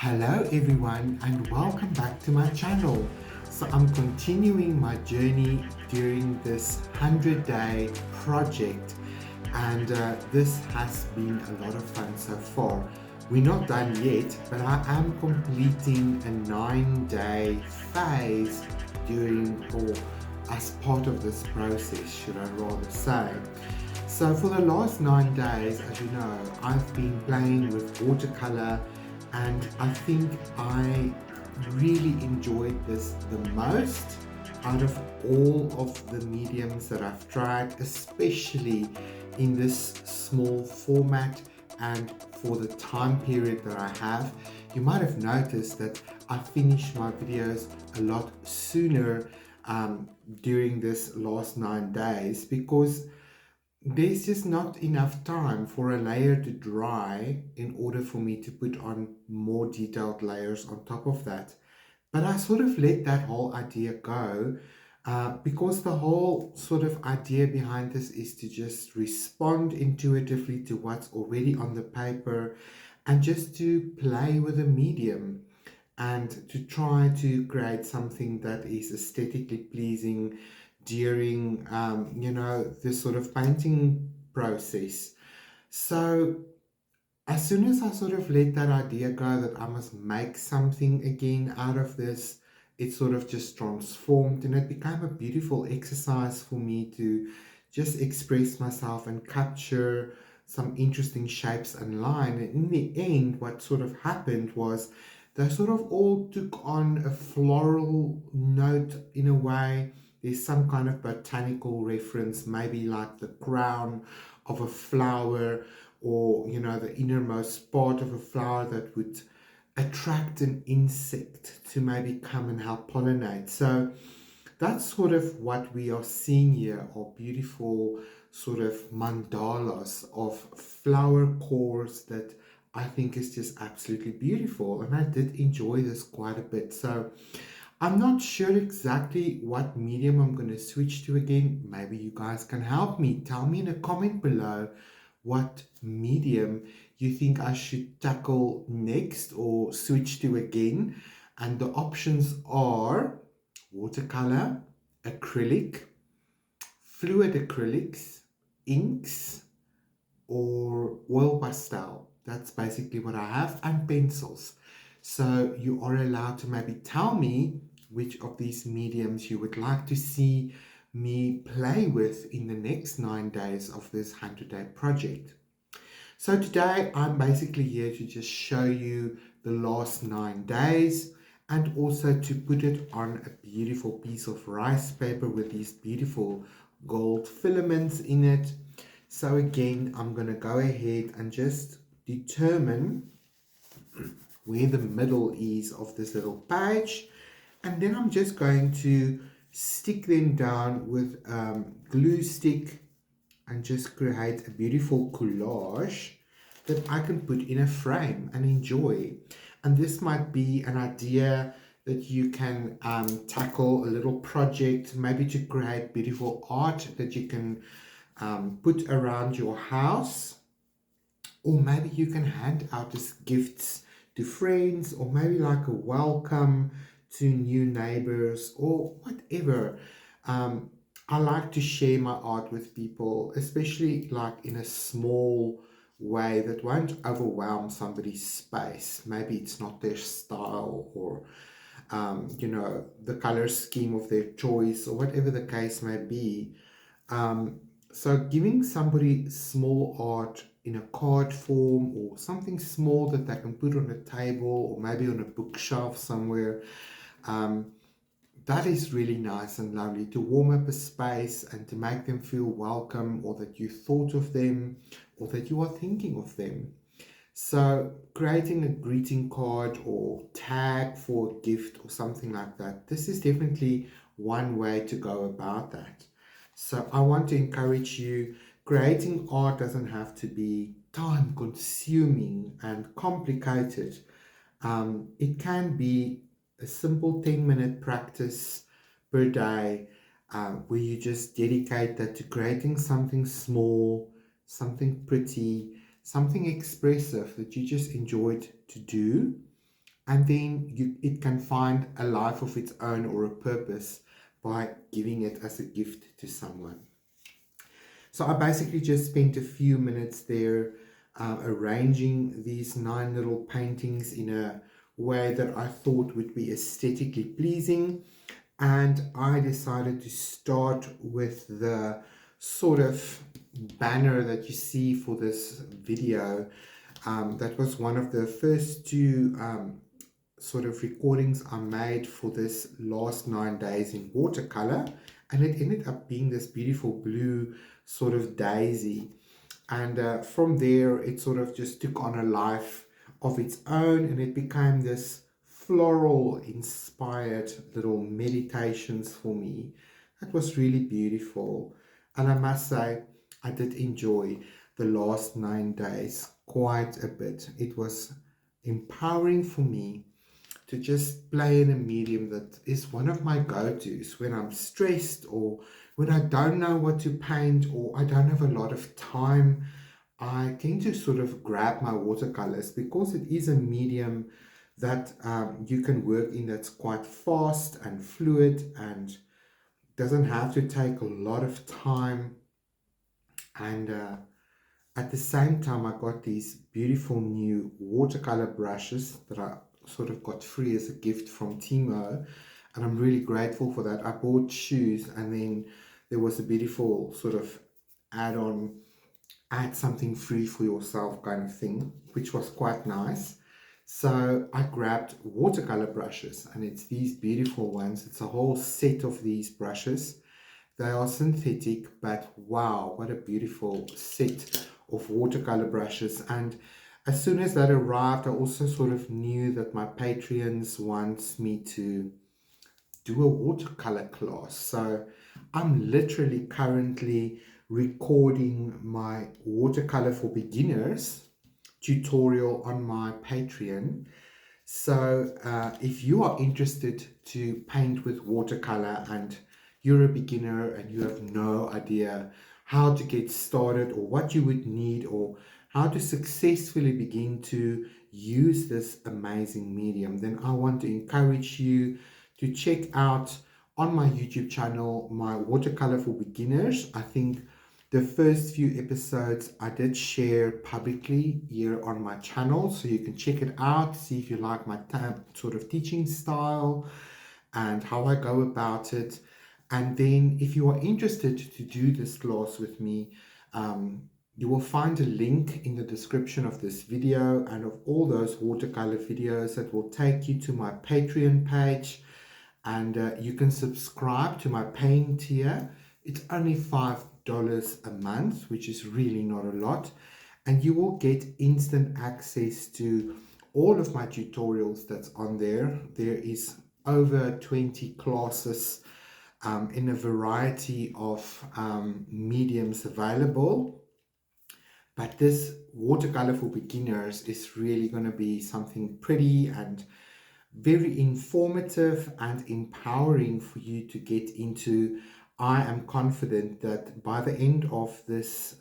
Hello everyone and welcome back to my channel. So I'm continuing my journey during this 100-day project and this has been a lot of fun so far. We're not done yet, but I am completing a 9-day phase during or as part of this process, should I rather say. So for the last 9 days, as you know, I've been playing with watercolor and I think I really enjoyed this the most out of all of the mediums that I've tried, especially in this small format and for the time period that I have. You might have noticed that I finish my videos a lot sooner during this last 9 days because there's just not enough time for a layer to dry in order for me to put on more detailed layers on top of that. But I sort of let that whole idea go because the whole sort of idea behind this is to just respond intuitively to what's already on the paper and just to play with the medium and to try to create something that is aesthetically pleasing during this sort of painting process. So as soon as I sort of let that idea go that I must make something again out of this, it sort of just transformed and it became a beautiful exercise for me to just express myself and capture some interesting shapes and line. And in the end, what sort of happened was they sort of all took on a floral note in a way. There's some kind of botanical reference, maybe like the crown of a flower or the innermost part of a flower that would attract an insect to maybe come and help pollinate. So that's sort of what we are seeing here, are beautiful sort of mandalas of flower cores that I think is just absolutely beautiful, and I did enjoy this quite a bit. So I'm not sure exactly what medium I'm going to switch to again. Maybe you guys can help me. Tell me in a comment below what medium you think I should tackle next or switch to again. And the options are watercolor, acrylic, fluid acrylics, inks, or oil pastel. That's basically what I have, and pencils. So you are allowed to maybe tell me which of these mediums you would like to see me play with in the next 9 days of this 100-day project. So today I'm basically here to just show you the last 9 days and also to put it on a beautiful piece of rice paper with these beautiful gold filaments in it. So again, I'm going to go ahead and just determine where the middle is of this little page, and then I'm just going to stick them down with glue stick and just create a beautiful collage that I can put in a frame and enjoy. And this might be an idea that you can tackle a little project, maybe to create beautiful art that you can put around your house, or maybe you can hand out as gifts to friends, or maybe like a welcome to new neighbors or whatever. I like to share my art with people, especially like in a small way that won't overwhelm somebody's space. Maybe it's not their style or the color scheme of their choice or whatever the case may be. So giving somebody small art in a card form or something small that they can put on a table or maybe on a bookshelf somewhere, that is really nice and lovely to warm up a space and to make them feel welcome, or that you thought of them, or that you are thinking of them. So creating a greeting card or tag for a gift or something like that, this is definitely one way to go about that. So I want to encourage you, creating art doesn't have to be time consuming and complicated. It can be a simple 10-minute practice per day where you just dedicate that to creating something small, something pretty, something expressive that you just enjoyed to do. and then it can find a life of its own or a purpose by giving it as a gift to someone. So I basically just spent a few minutes there arranging these 9 little paintings in a way that I thought would be aesthetically pleasing. And I decided to start with the sort of banner that you see for this video. That was one of the first two sort of recordings I made for this last 9 days in watercolor, and it ended up being this beautiful blue sort of daisy. And from there it sort of just took on a life of its own, and it became this floral inspired little meditations for me. That was really beautiful, and I must say I did enjoy the last 9 days quite a bit. It was empowering for me to just play in a medium that is one of my go-tos when I'm stressed, or when I don't know what to paint, or I don't have a lot of time. I tend to sort of grab my watercolors because it is a medium that you can work in, that's quite fast and fluid and doesn't have to take a lot of time. And at the same time, I got these beautiful new watercolor brushes that I sort of got free as a gift from Timo, and I'm really grateful for that. I bought shoes, and then there was a beautiful sort of add-on, add something free for yourself kind of thing, which was quite nice. So I grabbed watercolor brushes, and it's these beautiful ones. It's a whole set of these brushes. They are synthetic, but wow, what a beautiful set of watercolor brushes. And as soon as that arrived, I also sort of knew that my Patreons wants me to do a watercolor class. So I'm literally currently recording my watercolor for beginners tutorial on my Patreon. So if you are interested to paint with watercolor and you're a beginner and you have no idea how to get started, or what you would need, or how to successfully begin to use this amazing medium, then I want to encourage you to check out on my YouTube channel my watercolor for beginners. I think the first few episodes I did share publicly here on my channel, so you can check it out, see if you like my sort of teaching style and how I go about it. And then if you are interested to do this class with me, you will find a link in the description of this video and of all those watercolor videos that will take you to my Patreon page. And you can subscribe to my paying tier. It's only $5 a month, which is really not a lot. And you will get instant access to all of my tutorials that's on there. There is over 20 classes in a variety of mediums available. But this watercolor for beginners is really going to be something pretty and very informative and empowering for you to get into. I am confident that by the end of this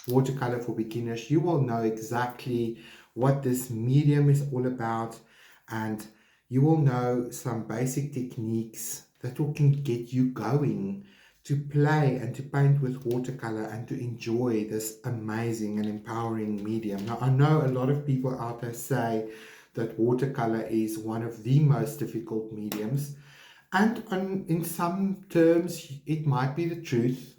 watercolor for beginners, you will know exactly what this medium is all about, and you will know some basic techniques that can get you going to play and to paint with watercolor and to enjoy this amazing and empowering medium. Now, I know a lot of people out there say that watercolor is one of the most difficult mediums, and in some terms it might be the truth.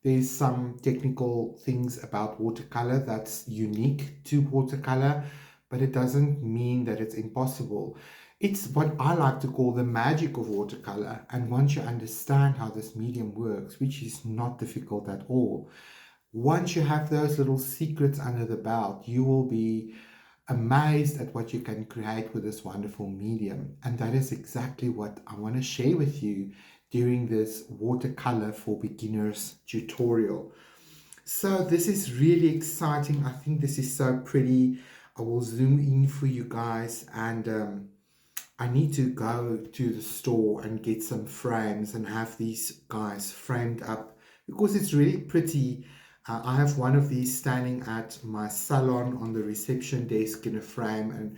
There's some technical things about watercolor that's unique to watercolor, but it doesn't mean that it's impossible. It's what I like to call the magic of watercolor, and once you understand how this medium works, which is not difficult at all, once you have those little secrets under the belt, you will be amazed at what you can create with this wonderful medium. And that is exactly what I want to share with you during this watercolor for beginners tutorial. So this is really exciting. I think this is so pretty. I will zoom in for you guys, and I need to go to the store and get some frames and have these guys framed up because it's really pretty. I have one of these standing at my salon on the reception desk in a frame, and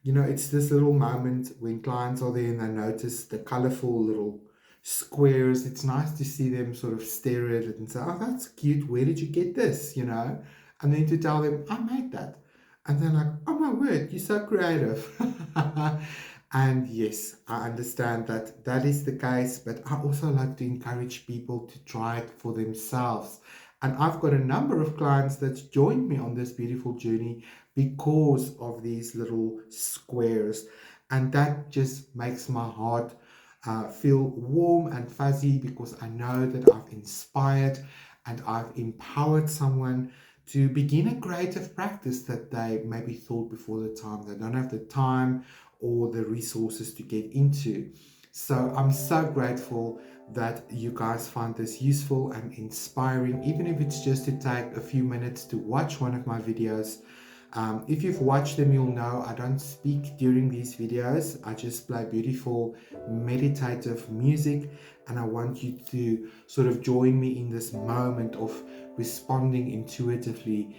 It's this little moment when clients are there and they notice the colorful little squares. It's nice to see them sort of stare at it and say, oh, that's cute. Where did you get this? And then to tell them, I made that. And they're like, oh my word, you're so creative. And yes, I understand that that is the case, but I also like to encourage people to try it for themselves. And I've got a number of clients that joined me on this beautiful journey because of these little squares. And that just makes my heart feel warm and fuzzy because I know that I've inspired and I've empowered someone to begin a creative practice that they maybe thought before the time they don't have the time or the resources to get into. So I'm so grateful that you guys find this useful and inspiring, even if it's just to take a few minutes to watch one of my videos. If you've watched them, you'll know I don't speak during these videos. I just play beautiful meditative music, and I want you to sort of join me in this moment of responding intuitively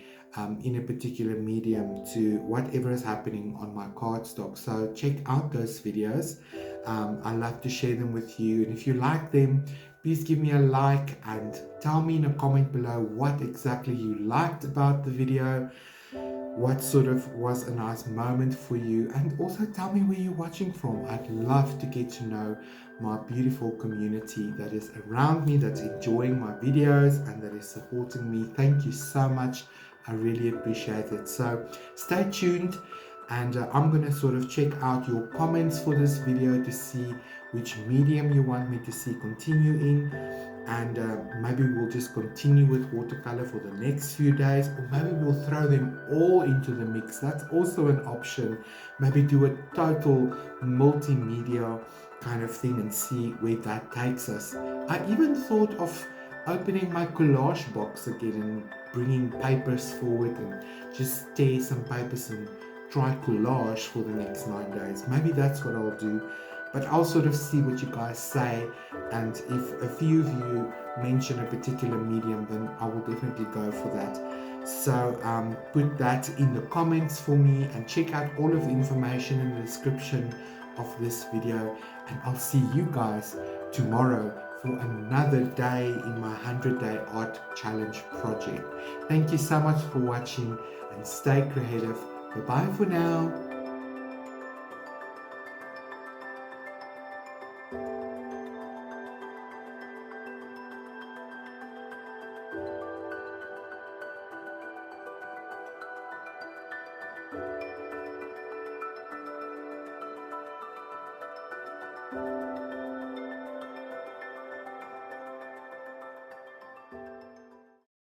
in a particular medium to whatever is happening on my cardstock. So check out those videos. I love to share them with you, and if you like them, please give me a like and tell me in a comment below what exactly you liked about the video, what sort of was a nice moment for you, and also tell me where you're watching from. I'd love to get to know my beautiful community that is around me, that's enjoying my videos and that is supporting me. Thank you so much. I really appreciate it. So stay tuned, and I'm going to sort of check out your comments for this video to see which medium you want me to see continue in, and maybe we'll just continue with watercolor for the next few days, or maybe we'll throw them all into the mix. That's also an option. Maybe do a total multimedia kind of thing and see where that takes us. I even thought of opening my collage box again and bringing papers forward and just tear some papers and try collage for the next 9 days. Maybe that's what I'll do, but I'll sort of see what you guys say, and if a few of you mention a particular medium, then I will definitely go for that. So put that in the comments for me, and check out all of the information in the description of this video, and I'll see you guys tomorrow for another day in my 100-day art challenge project. Thank you so much for watching, and stay creative. Bye bye for now.